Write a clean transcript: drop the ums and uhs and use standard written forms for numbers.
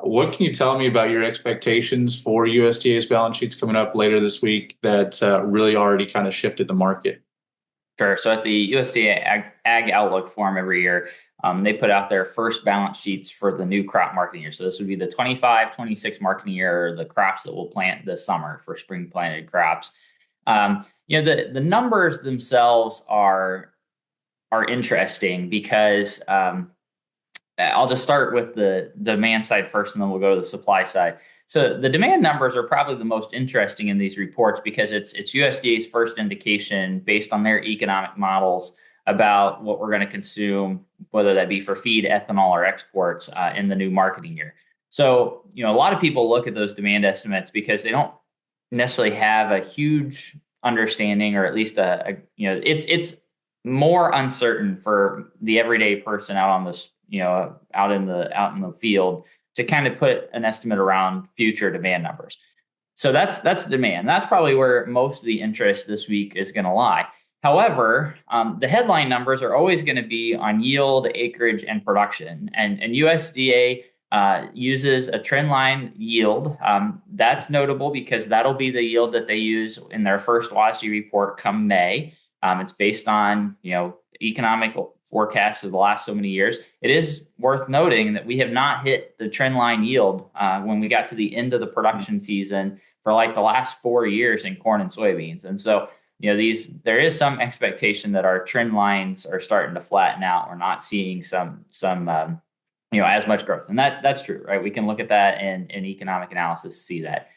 What can you tell me about your expectations for USDA's balance sheets coming up later this week that really already kind of shifted the market? Sure. So at the USDA Ag Outlook Forum every year, they put out their first balance sheets for the new crop marketing year. So this would be the 25-26 marketing year, the crops that we'll plant this summer for spring planted crops. The numbers themselves are interesting because I'll just start with the demand side first, and then we'll go to the supply side. So the demand numbers are probably the most interesting in these reports because it's USDA's first indication based on their economic models about what we're going to consume, whether that be for feed, ethanol, or exports in the new marketing year. So, a lot of people look at those demand estimates because they don't necessarily have a huge understanding, or at least it's more uncertain for the everyday person out on this, out in the field to kind of put an estimate around future demand numbers. So that's demand. That's probably where most of the interest this week is going to lie. However, the headline numbers are always going to be on yield, acreage, and production. And USDA uses a trend line yield. That's notable because that'll be the yield that they use in their first WASI report come May. It's based on economic forecasts of the last so many years. It is worth noting that we have not hit the trend line yield when we got to the end of the production season for like the last 4 years in corn and soybeans. And so, there is some expectation that our trend lines are starting to flatten out. We're not seeing some as much growth, and that's true, right? We can look at that in economic analysis to see that.